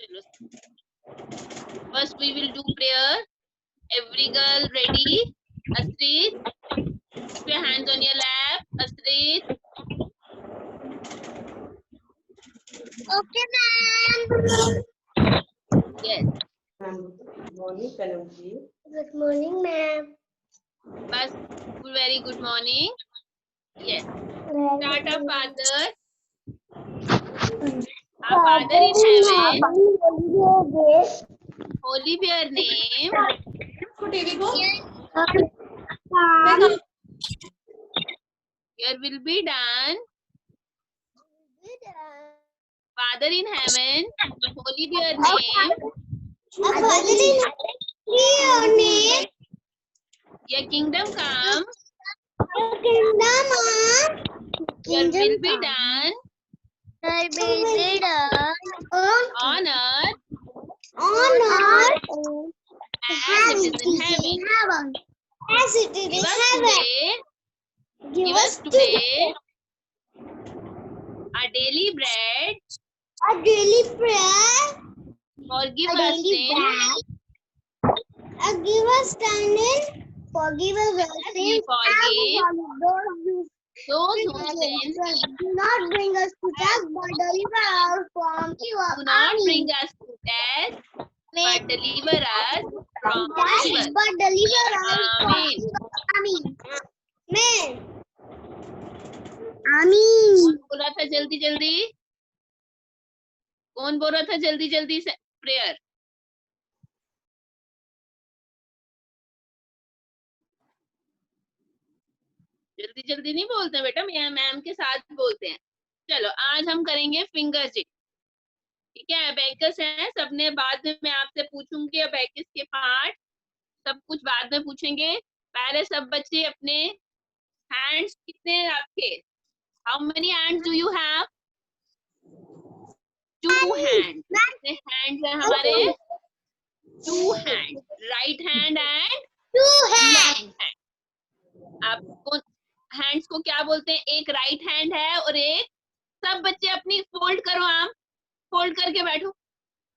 चलो, first we will do prayer. Every girl ready? Asrit, keep your hands on your lap. Asrit. Okay, ma'am. Yes. Good morning, Kanam ji. Good morning, ma'am. Bas, very good morning. Yes. Start our Father. Our Father in heaven, holy be your name. Your will be done. Father in heaven, holy be your name. Your kingdom come. Your will be done on earth as it is in heaven. As it is in Give us heaven. today, give us today our daily bread. a daily prayer. Forgive A us daily sin. bread. Give us standing. Forgive us our As we sins. forgive those who Do sin. not bring us to test, but deliver us from evil. Do not Amen. bring us to test, but deliver us from Test, evil. but deliver us from Amen. evil. Amen. Amen. Amen. कौन बोल रहा था जल्दी जल्दी? कौन बोल रहा था जल्दी जल्दी से प्रेयर? जल्दी जल्दी नहीं बोलते बेटा, मैम के साथ बोलते हैं। चलो, आज हम करेंगे फिंगर्स जी। ठीक है, अबैकस है, सबने बाद में मैं आपसे पूछूंगी अबैकस के पार्ट, सब कुछ बाद में पूछेंगे। पहले सब बच्चे अपने हैंड्स कितने हैं आपके? How many hands do you have? 2 hands. कितने हैंड्स हैं हमारे? 2 hands, right hand and left hand. आपको हैंड्स को क्या बोलते हैं? एक राइट हैंड है और एक, सब बच्चे अपनी फोल्ड करो, आप फोल्ड करके बैठो,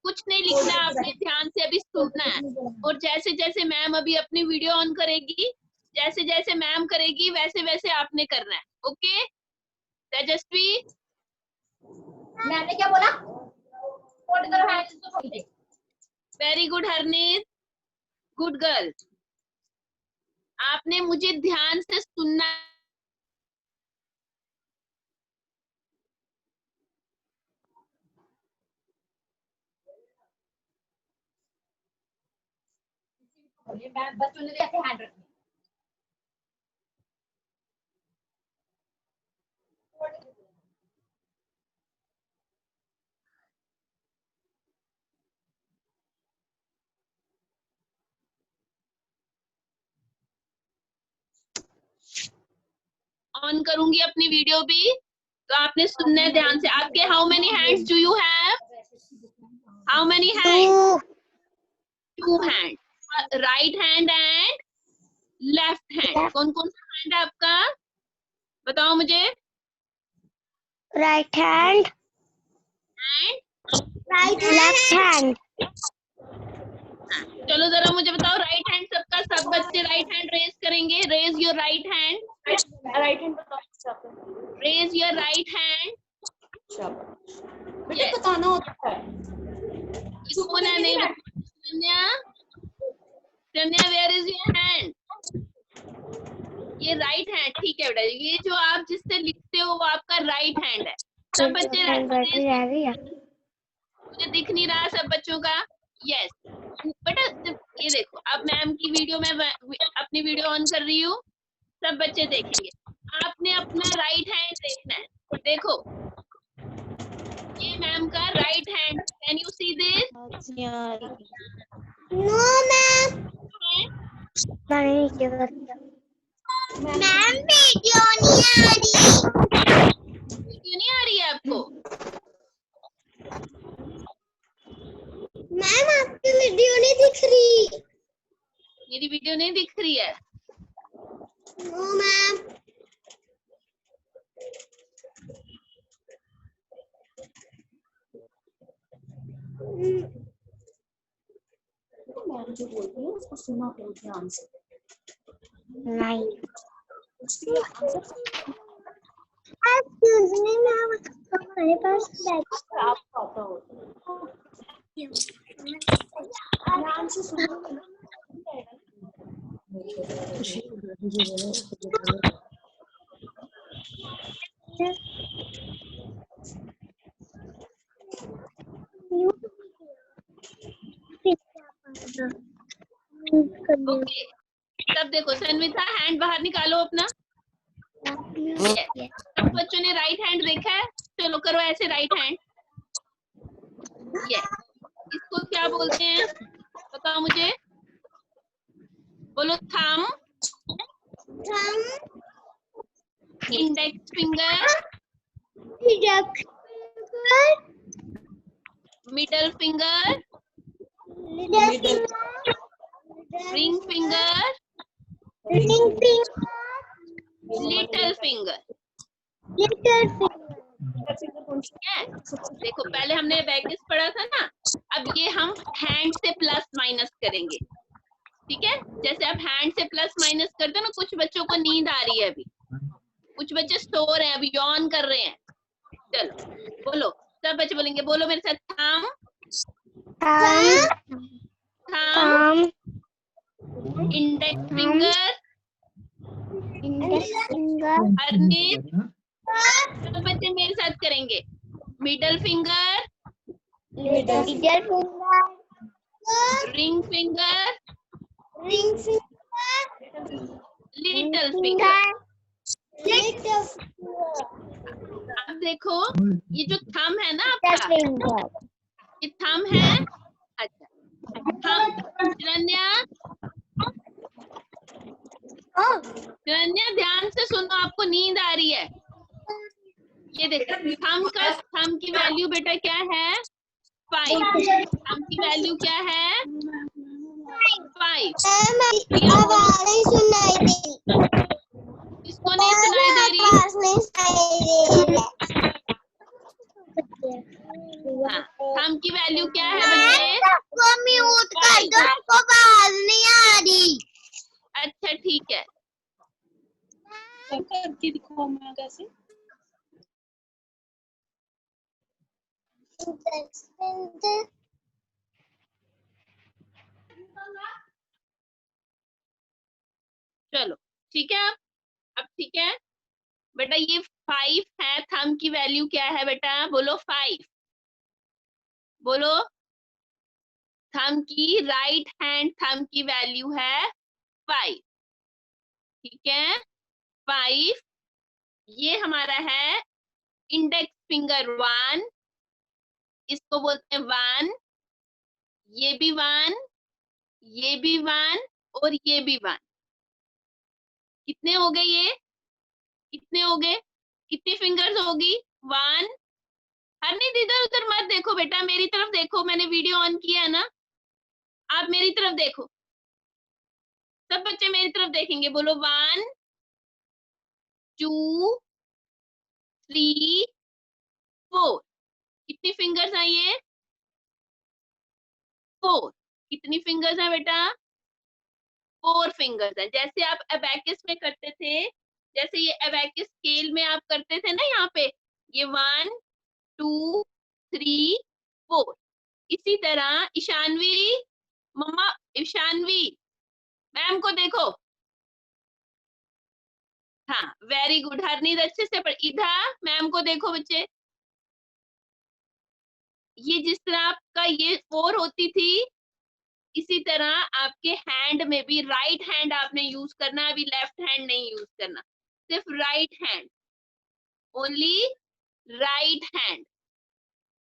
कुछ नहीं लिखना, आपने ध्यान से अभी सुनना है। और जैसे जैसे मैम अभी अपनी वीडियो ऑन करेगी, जैसे जैसे मैम करेगी वैसे वैसे आपने करना है। ओके तेजस्वी? मैंने क्या बोला? फोल्ड करो हैंड्स को। Very good Harneet, good girl. आपने मुझे ध्यान से सुनना। बच्चों ने कैसे हैंड रखी? ऑन करूंगी अपनी वीडियो भी, तो आपने सुनना है ध्यान से। आपके how many hands do you have? How many hands? 2 hand, right hand and left hand. कौन कौन सा हैंड है आपका? बताओ मुझे। Right hand, and left hand. चलो जरा मुझे बताओ, राइट हैंड सबका, सब बच्चे राइट हैंड रेज करेंगे। Raise your right hand, right hand बताओ। Raise your right hand. बेटा बताना होता है। ये कौन है? नहीं, Shanya, Shanya where is your hand? ये राइट हैंड, ठीक है बेटा। ये जो आप जिससे लिखते हो वो आपका राइट हैंड है। सब बच्चे मुझे दिख नहीं रहा सब बच्चों का। यस बेटा, ये देखो, अब मैम की वीडियो में अपनी वीडियो ऑन कर रही हूँ, सब बच्चे देखेंगे। आपने अपना राइट हैंड देखना है। देखो, ये मैम का right hand, can you see this? No ma'am, ma'am video नहीं आ रही। वीडियो नहीं आ रही है आपको? मैम आपकी वीडियो नहीं दिख रही। मेरी वीडियो नहीं दिख रही है? No ma'am. मैं जो बोलती हूँ उसको सुना करो ध्यान से। नहीं। उसके आंसर एक्सक्यूज मी मैम, हमारे पास आपको आता हो ध्यान से सुनो। ओके, सब देखो, सन्विता हैंड बाहर निकालो अपना। सब बच्चों ने राइट हैंड देखा है? चलो करो ऐसे राइट हैंड। ये इसको क्या बोलते हैं बताओ मुझे, बोलो। Thumb, index finger, middle finger, ring finger, little finger. है? देखो पहले हमने अबैकस पढ़ा था ना, अब ये हम हैंड से प्लस माइनस करेंगे। ठीक है, जैसे आप हैंड से प्लस माइनस करते हो ना, कुछ बच्चों को नींद आ रही है अभी, कुछ बच्चे सो रहे हैं अभी, यौन कर रहे हैं। चलो बोलो, सब बच्चे बोलेंगे, बोलो मेरे साथ। थंब, इंडेक्स फिंगर, अर्निश, सब बच्चे मेरे साथ करेंगे। Middle finger, ring finger, little finger. अब देखो, ये जो थंब है ना आपका, ये थंब है। अच्छा, थंब, शिरण्या ध्यान से सुनो, आपको नींद आ रही है। ये देखो, थंब की वैल्यू बेटा क्या है? 5। थंब की वैल्यू क्या है? 5। आवाज नहीं सुनाई दे रही। किसको नहीं सुनाई दे रही? आवाज नहीं सुनाई दे रही। हाँ, थंब की वैल्यू क्या है बच्चे? सबको म्यूट कर दो, हमको आवाज नहीं आ रही। अच्छा ठीक है, करके दिखाओ मैं कैसे। चलो ठीक है। अब ठीक है बेटा, ये 5 है। थंब की वैल्यू क्या है बेटा? बोलो 5। बोलो, थंब की, राइट हैंड थंब की वैल्यू है 5। ठीक है, 5। ये हमारा है इंडेक्स फिंगर 1, इसको बोलते हैं 1। ये भी 1, ये भी 1 और ये भी 1। कितने हो गए ये? कितने हो गए? कितनी फिंगर्स होगी? 1। हरनीत इधर उधर मत देखो बेटा, मेरी तरफ देखो, मैंने वीडियो ऑन किया है ना, आप मेरी तरफ देखो। सब बच्चे मेरी तरफ देखेंगे। बोलो 1 2 3 4। कितनी फिंगर्स हैं ये? 4। कितनी फिंगर्स हैं बेटा? 4 फिंगर्स हैं। जैसे आप अबैकस में करते थे, जैसे ये अबैकस स्केल में आप करते थे ना, यहाँ पे ये 1 2 3 4। इसी तरह ईशानवी, मम्मा ईशानवी, मैम को देखो। हाँ वेरी गुड हरनीत, अच्छे से पढ़। इधर मैम को देखो बच्चे, ये जिस तरह आपका ये 4 होती थी, इसी तरह आपके हैंड में भी राइट हैंड आपने यूज करना, अभी लेफ्ट हैंड नहीं यूज करना, सिर्फ right hand, only right hand.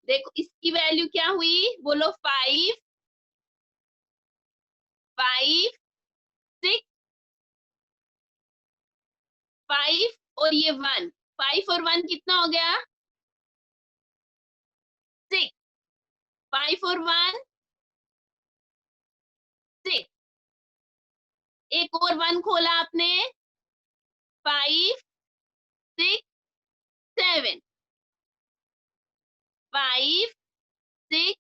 देखो इसकी वैल्यू क्या हुई? बोलो 5 5 6 5 और ये 1। 5 और 1 कितना हो गया? 6। 5 और 1 6। एक और 1 खोला आपने, 5 6 7। 5 6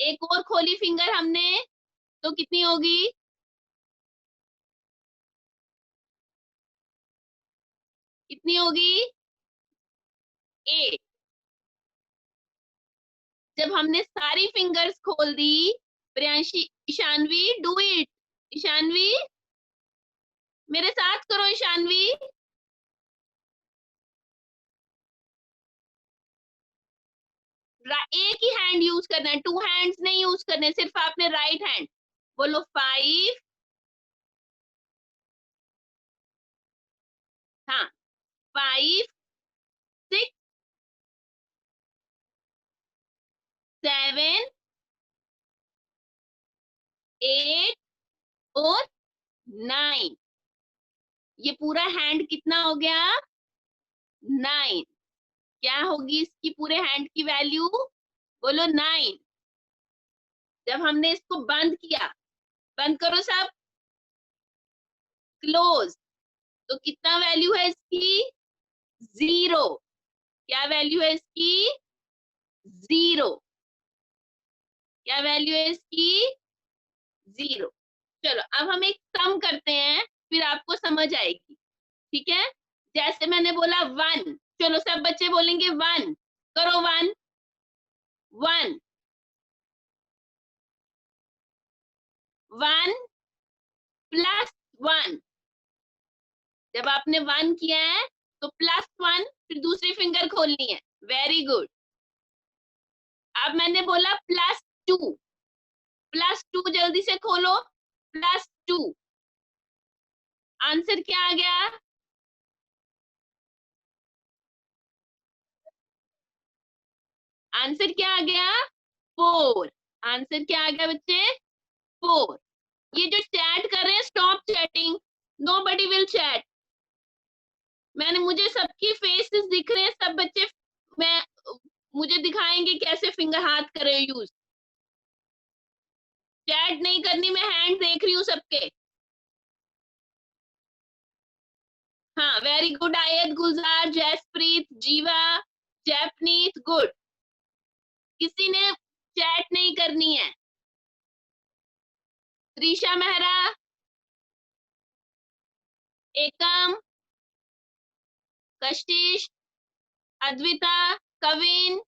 एक और खोली फिंगर हमने तो कितनी होगी? कितनी होगी? 8। जब हमने सारी फिंगर्स खोल दी, प्रियांशी, ईशानवी डू इट। ईशानवी मेरे साथ करो। ईशानवी एक ही हैंड यूज करना है, 2 हैंड्स नहीं यूज करने, सिर्फ आपने राइट हैंड। बोलो 5, हाँ 5, 6, 7, 8 और 9। ये पूरा हैंड कितना हो गया? 9। क्या होगी इसकी पूरे हैंड की वैल्यू? बोलो 9। जब हमने इसको बंद किया, बंद करो सब, क्लोज, तो कितना वैल्यू है इसकी? 0। क्या वैल्यू है इसकी? 0। क्या वैल्यू है इसकी? 0। चलो अब हम एक सम करते हैं, फिर आपको समझ आएगी। ठीक है, जैसे मैंने बोला 1, चलो सब बच्चे बोलेंगे 1, करो 1, 1, 1 प्लस 1। जब आपने 1 किया है तो प्लस 1, फिर दूसरी फिंगर खोलनी है। Very good. अब मैंने बोला +2, +2 जल्दी से खोलो, +2। आंसर क्या आ गया? आंसर क्या आ गया? 4। आंसर क्या आ गया बच्चे? 4। ये जो चैट कर रहे हैं, stop chatting, nobody will chat. मुझे सबकी फेसेस दिख रहे हैं, सब बच्चे मैं मुझे दिखाएंगे कैसे फिंगर हाथ करे यूज। चैट नहीं करनी, मैं हैंड देख रही हूँ सबके। हाँ वेरी गुड आयत, गुलजार, जयप्रीत, जीवा, जैपनीत, गुड। किसी ने चैट नहीं करनी है। त्रिशा मेहरा, एकम, कशिश, अद्विता, कविन,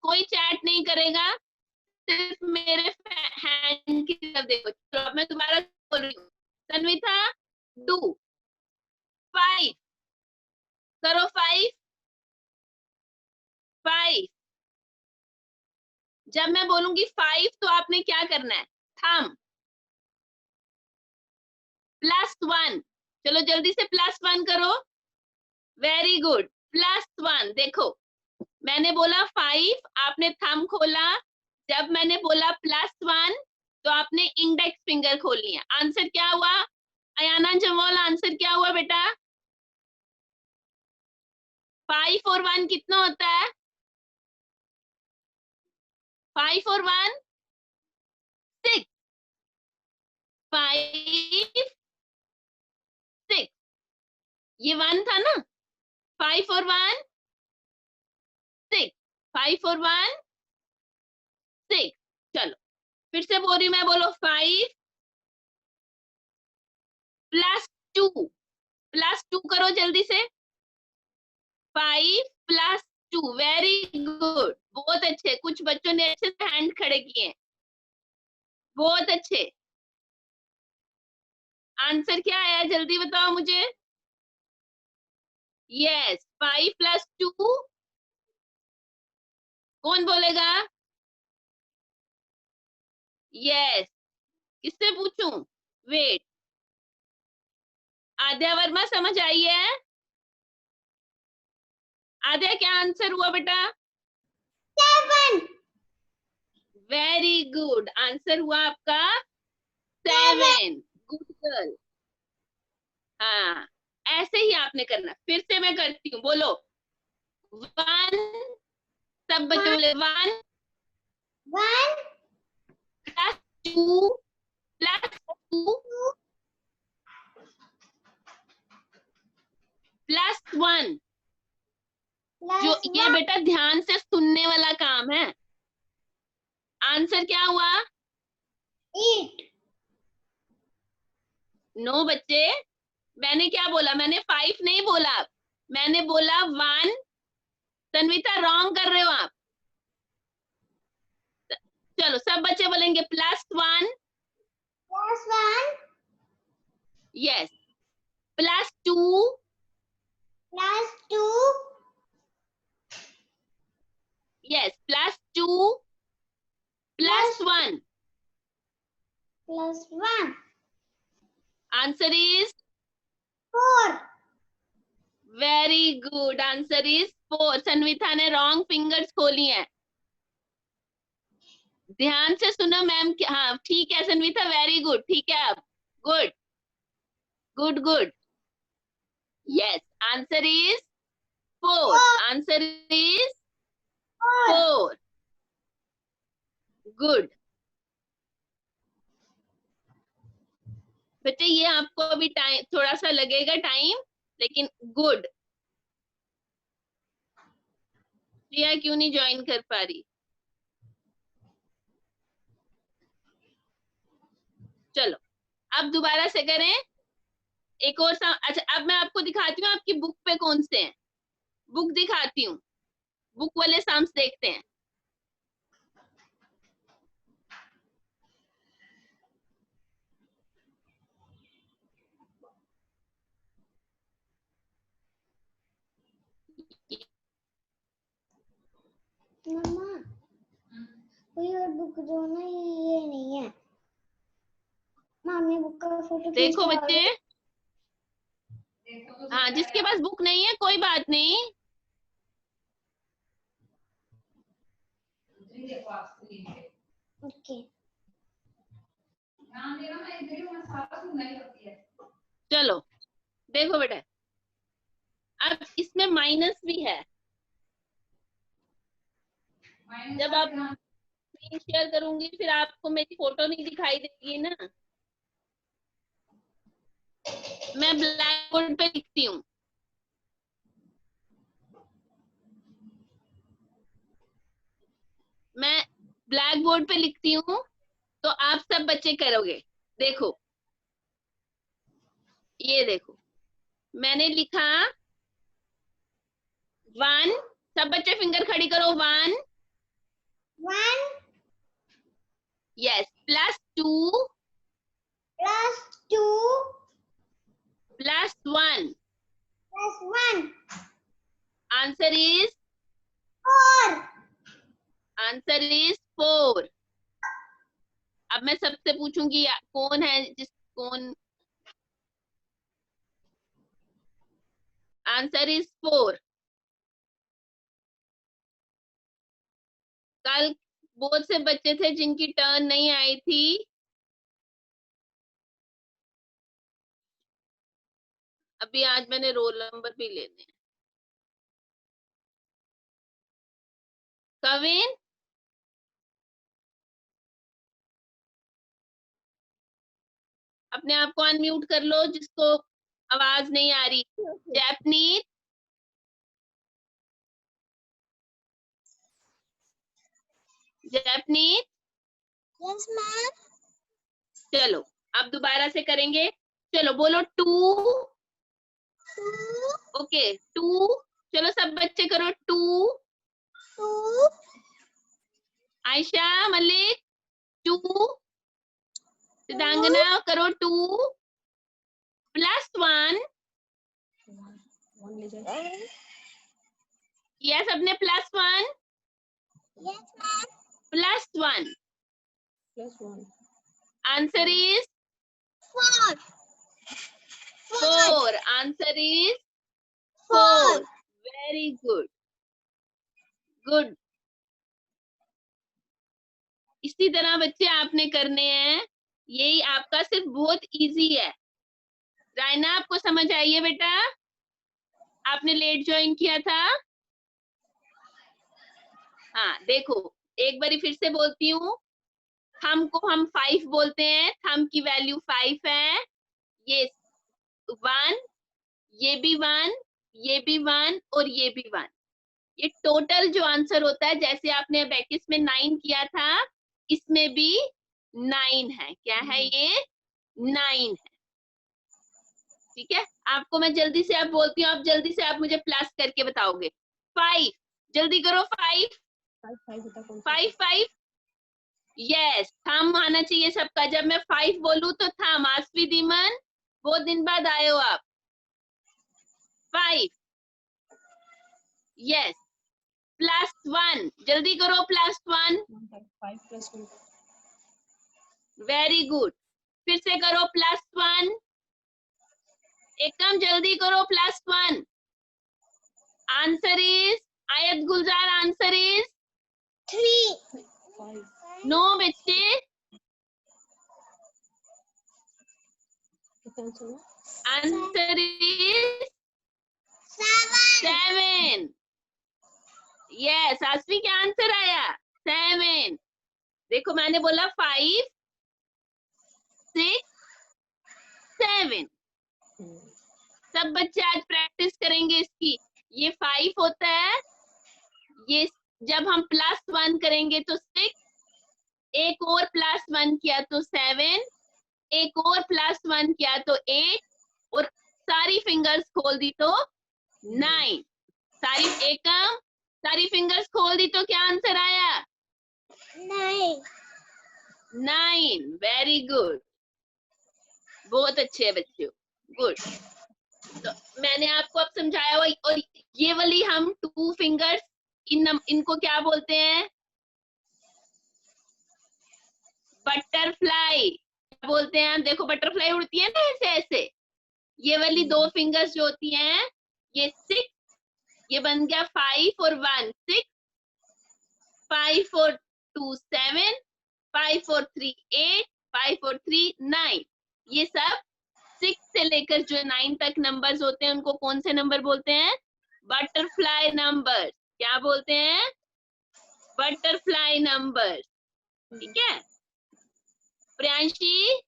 कोई चैट नहीं करेगा, सिर्फ मेरे हैंड की तरफ देखो। तो अब मैं दोबारा बोल रही हूँ, तन्विता डू 5, करो 5, 5। जब मैं बोलूंगी 5 तो आपने क्या करना है? थंब +1, चलो जल्दी से +1 करो। Very good, +1। देखो मैंने बोला 5, आपने थंब खोला। जब मैंने बोला +1 तो आपने इंडेक्स फिंगर खोलनी है। आंसर क्या हुआ? अयाना जमोल, आंसर क्या हुआ बेटा? 5 और 1 कितना होता है? 5 और 1 6, 5, 6। ये 1 था ना? 5 और 1 6, 5 और 1 6। चलो फिर से बोल रही मैं, बोलो 5 +2, +2 करो जल्दी से। 5 +2, वेरी गुड, बहुत अच्छे। कुछ बच्चों ने अच्छे से हैंड खड़े किए हैं, बहुत अच्छे। आंसर क्या आया जल्दी बताओ मुझे। यस 5 + 2, कौन बोलेगा? यस, किससे पूछूं? वेट, आद्या वर्मा समझ आई है? आद्या क्या आंसर हुआ बेटा? 7। वेरी गुड, आंसर हुआ आपका 7। Good girl. हाँ ऐसे ही आपने करना। फिर से मैं करती हूँ, बोलो 1, सब बच्चे बोले 1 1 +2 +2 +1। जो ये बेटा ध्यान से सुनने वाला काम है। आंसर क्या हुआ? 8. नो बच्चे, मैंने क्या बोला? मैंने 5 नहीं बोला, मैंने बोला 1. तन्विता रॉन्ग कर रहे हो आप। चलो सब बच्चे बोलेंगे +1. +1. Yes. +2. +2. Yes. +2. +1. +1. Answer is 4. Very good. Answer is 4. सन्विता ने रॉन्ग फिंगर्स खोली हैं। ध्यान से सुनो मैम। हाँ ठीक है सन्विता, वेरी गुड। ठीक है अब good good good. Yes, answer is 4. Answer is 4. Good बच्चे, ये आपको अभी टाइम थोड़ा सा लगेगा टाइम, लेकिन गुड. प्रिया क्यों नहीं ज्वाइन कर पा रही? चलो अब दोबारा से करें एक और अच्छा अब मैं आपको दिखाती हूँ आपकी बुक पे कौन से हैं। बुक दिखाती हूँ, बुक वाले सम्स देखते हैं। मम्मा, कोई और बुक जो ना ये नहीं है। मामी बुक का फोटो देखो बच्चे, हाँ जिसके पास बुक नहीं है कोई बात नहीं। ओके। चलो देखो बेटा, अब इसमें माइनस भी है। जब आप स्क्रीन शेयर करूंगी फिर आपको मेरी फोटो नहीं दिखाई देगी ना। मैं ब्लैक बोर्ड पे लिखती हूँ। मैं ब्लैक बोर्ड पे लिखती हूँ तो आप सब बच्चे करोगे। देखो ये देखो, मैंने लिखा 1. सब बच्चे फिंगर खड़ी करो। 1. 1. Yes. +2. +2. +1. +1. Answer is 4. Answer is 4. अब मैं सबसे पूछूंगी कौन है कौन। Answer is 4. कल बहुत से बच्चे थे जिनकी टर्न नहीं आई थी। अभी आज मैंने रोल नंबर भी लेने हैं। कविन, अपने आप को अनम्यूट कर लो जिसको आवाज नहीं आ रही। Japanese, Japanese. Yes ma'am. चलो अब दोबारा से करेंगे। चलो बोलो 2. 2. ओके 2. चलो सब बच्चे करो 2. 2. आयशा मलिक 2. सिद्धांगना करो 2. +1. यस, अपने +1. Yes ma'am. +1. Answer is 4. 4. Answer is 4. Very good good. इसी तरह बच्चे आपने करने हैं। यही आपका सिर्फ बहुत इजी है। रायना आपको समझ आई है बेटा? आपने लेट ज्वाइन किया था। हाँ देखो, एक बारी फिर से बोलती हूँ। थंब को हम 5 बोलते हैं। थंब की वैल्यू 5 है। ये 1, ये भी 1, ये भी 1 और ये भी 1। ये टोटल जो आंसर होता है, जैसे आपने अबेकिस में 9 किया था, इसमें भी 9 है। क्या है ये? 9 है। ठीक है, आपको मैं जल्दी से अब बोलती हूँ, आप जल्दी से आप मुझे प्लस करके बताओगे। 5, जल्दी करो। 5 5 5। यस, थम आना चाहिए सबका। जब मैं 5 बोलूं तो थम। आसवी दीमन, बहुत दिन बाद आए हो आप। 5। यस, +1, जल्दी करो। +1। 5 + 1 वेरी गुड। फिर से करो +1। एकदम जल्दी करो +1। आंसर इज, आयत गुलजार, आंसर इज 3 5 नो बच्चे। कितना चला? Answer is 7। यस, आसवी क्या आंसर आया? 7। देखो मैंने बोला 5 6 7। सब बच्चे आज प्रैक्टिस करेंगे इसकी। ये 5 होता है, ये जब हम +1 करेंगे तो 6, एक और +1 किया तो 7, एक और +1 किया तो 8, और सारी फिंगर्स खोल दी तो 9। सारी एकम, सारी फिंगर्स खोल दी तो क्या आंसर आया? 9। वेरी गुड, बहुत अच्छे बच्चों, गुड। तो मैंने आपको अब समझाया हुआ। और ये वाली हम 2 फिंगर्स, इनको क्या बोलते हैं? बटरफ्लाई। क्या बोलते हैं? देखो बटरफ्लाई उड़ती है ना ऐसे ऐसे। ये वाली 2 फिंगर्स जो होती हैं, ये 6, ये बन गया 5 और 1 6, 5 और 2 7, 5 और 3 8, 5 और 3 9। ये सब 6 से लेकर जो 9 तक नंबर्स होते हैं उनको कौन से नंबर बोलते हैं? Butterfly number. क्या बोलते हैं? Butterfly number. ठीक है प्रियांशी?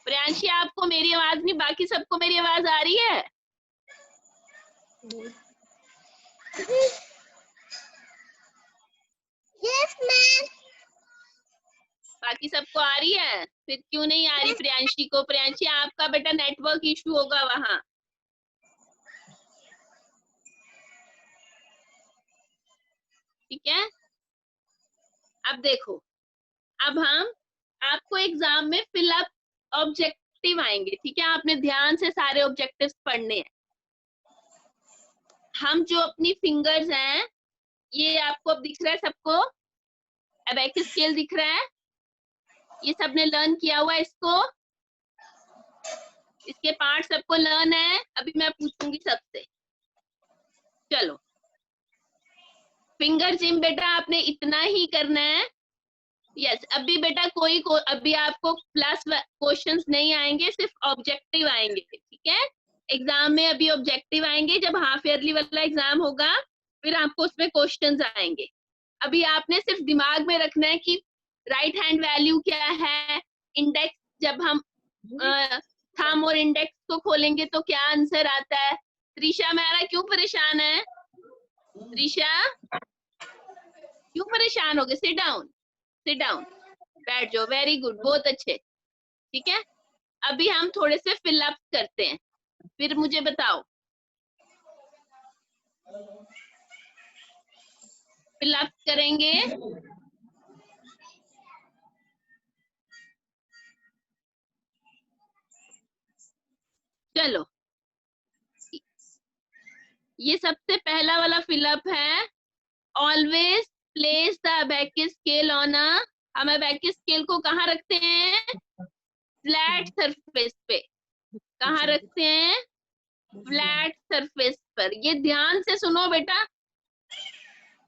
प्रियांशी, आपको मेरी आवाज नहीं, बाकी सबको मेरी आवाज आ रही है? Yes ma'am. बाकी सबको आ रही है? फिर क्यों नहीं आ रही प्रियांशी को? प्रियांशी, आपका बेटा नेटवर्क इशू होगा वहां। ठीक है, अब देखो, अब हम आपको एग्जाम में फिलअप ऑब्जेक्टिव आएंगे। ठीक है, आपने ध्यान से सारे ऑब्जेक्टिव्स पढ़ने हैं। हम जो अपनी फिंगर्स हैं, ये आपको अब दिख रहा है सबको? अबेकस स्केल दिख रहा है? ये सबने लर्न किया हुआ है इसको? इसके पार्ट सबको लर्न है? अभी मैं पूछूंगी सबसे। चलो, फिंगर जिम बेटा आपने इतना ही करना है। यस, अभी बेटा अभी आपको प्लस क्वेश्चंस नहीं आएंगे, सिर्फ ऑब्जेक्टिव आएंगे। ठीक है, एग्जाम में अभी ऑब्जेक्टिव आएंगे, जब हाफ ईयरली वाला एग्जाम होगा फिर आपको उसमें क्वेश्चंस आएंगे। अभी आपने सिर्फ दिमाग में रखना है कि राइट हैंड वैल्यू क्या है, इंडेक्स, जब हम थंब और इंडेक्स को खोलेंगे तो क्या आंसर आता है। त्रिशा मेरा क्यों परेशान है? त्रिशा क्यों परेशान हो गए? सिट डाउन, सिट डाउन, बैठ जाओ। वेरी गुड, बहुत अच्छे। ठीक है, अभी हम थोड़े से फिलअप करते हैं, फिर मुझे बताओ। फिलअप करेंगे। चलो, ये सबसे पहला वाला फिलअप है। Always place the abacus scale on a, हम अबेकस स्केल को कहाँ रखते हैं? फ्लैट सरफेस पे। कहाँ रखते हैं? फ्लैट सरफेस पर। ये ध्यान से सुनो बेटा।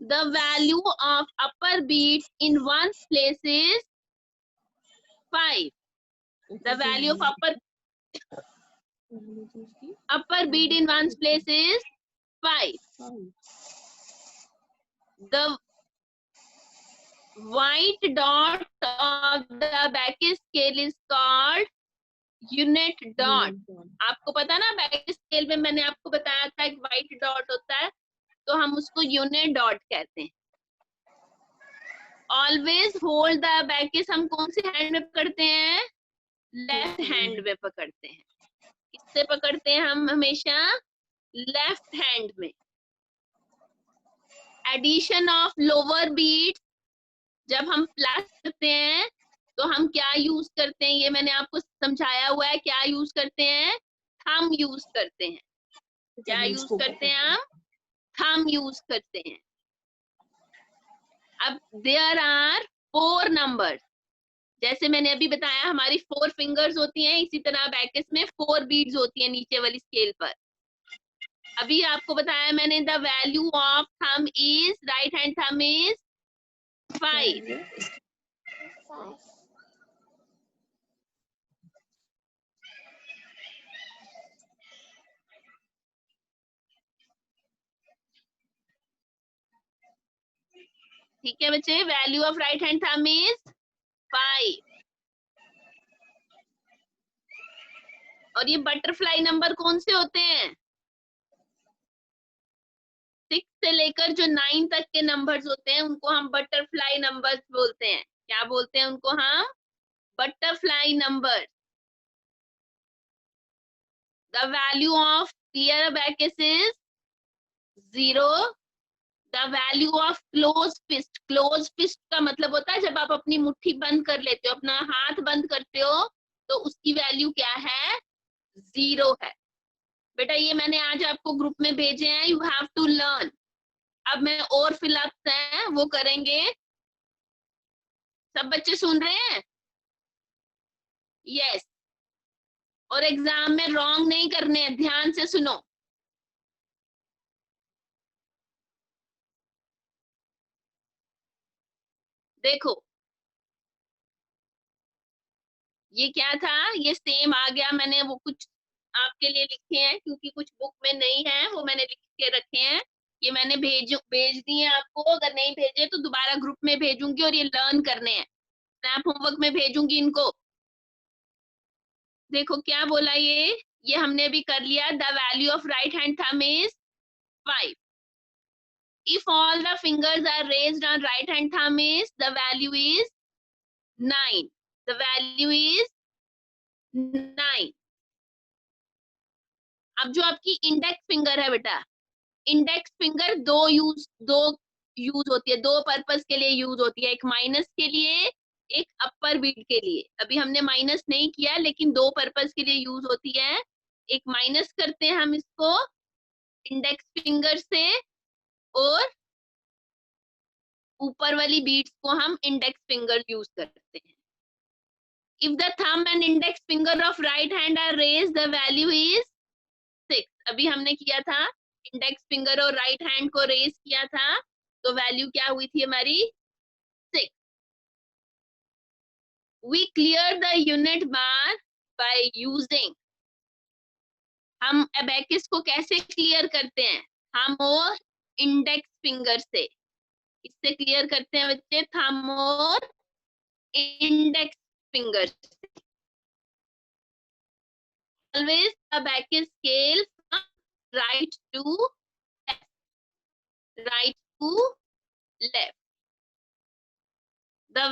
The value of upper bead in one place is 5. The value of upper bead in one's place is 5. The white dot of the back scale is called unit dot. आपको पता ना back scale में मैंने आपको बताया था एक white dot होता है, तो हम उसको यूनिट डॉट कहते हैं। ऑलवेज होल्ड द अबैकस हम कौन से हैंड में पकड़ते हैं? लेफ्ट हैंड में पकड़ते हैं। किससे पकड़ते हैं हम? हमेशा लेफ्ट हैंड में। एडिशन ऑफ लोअर बीट, जब हम प्लस करते हैं तो हम क्या यूज करते हैं? ये मैंने आपको समझाया हुआ है। क्या यूज करते हैं? थंब यूज करते हैं। क्या यूज करते हैं हम? थंब यूज करते हैं। अब देयर आर 4 नंबर्स, जैसे मैंने अभी बताया हमारी 4 फिंगर्स होती हैं, इसी तरह अबैकस में 4 बीड्स होती हैं नीचे वाली स्केल पर। अभी आपको बताया मैंने, the value of thumb is, right hand thumb is 5। ठीक है बच्चे, value of right hand thumb is 5। और ये बटरफ्लाई नंबर कौन से होते हैं? 6 से लेकर जो 9 तक के नंबर्स होते हैं उनको हम बटरफ्लाई नंबर्स बोलते हैं। क्या बोलते हैं उनको हम? Butterfly number. The value of clear abacus is 0। The value of close fist, close fist का मतलब होता है जब आप अपनी मुट्ठी बंद कर लेते हो, अपना हाथ बंद करते हो, तो उसकी वैल्यू क्या है? 0 है। बेटा ये मैंने आज आपको ग्रुप में भेजे हैं, यू हैव टू लर्न। अब मैं और फिलअप्स हैं वो करेंगे। सब बच्चे सुन रहे हैं? यस। और एग्जाम में रॉन्ग नहीं करने हैं, ध्यान से सुनो। देखो ये क्या था, ये सेम आ गया। मैंने वो कुछ आपके लिए लिखे हैं क्योंकि कुछ बुक में नहीं है, वो मैंने लिख के रखे हैं। ये मैंने भेज दिए आपको। अगर नहीं भेजे तो दोबारा ग्रुप में भेजूंगी और ये लर्न करने हैं। स्नैप होमवर्क में भेजूंगी इनको। देखो क्या बोला ये हमने भी कर लिया। The value of right hand thumb is 5। If all the fingers are raised on right hand thumb is, the value is 9. The value is 9. अब जो आपकी इंडेक्स फिंगर है बेटा, इंडेक्स फिंगर दो यूज होती है, दो पर्पस के लिए यूज होती है। एक माइनस के लिए, एक अपर बीट के लिए। अभी हमने माइनस नहीं किया लेकिन दो पर्पस के लिए यूज होती है। एक माइनस करते हैं हम इसको इंडेक्स फिंगर से, और ऊपर वाली बीट्स को हम इंडेक्स फिंगर यूज करते हैं। If the thumb and index finger of right hand are raised, the value is 6. अभी हमने किया था, इंडेक्स फिंगर और राइट हैंड को रेज किया था, तो वैल्यू क्या हुई थी हमारी? 6. We clear the unit bar by using, हम अबैकस को कैसे क्लियर करते हैं? थंब और इंडेक्स फिंगर से। इससे क्लियर करते हैं बच्चे, थंब और इंडेक्स फिंगर से। Always abacus scale from right to left, right to left. The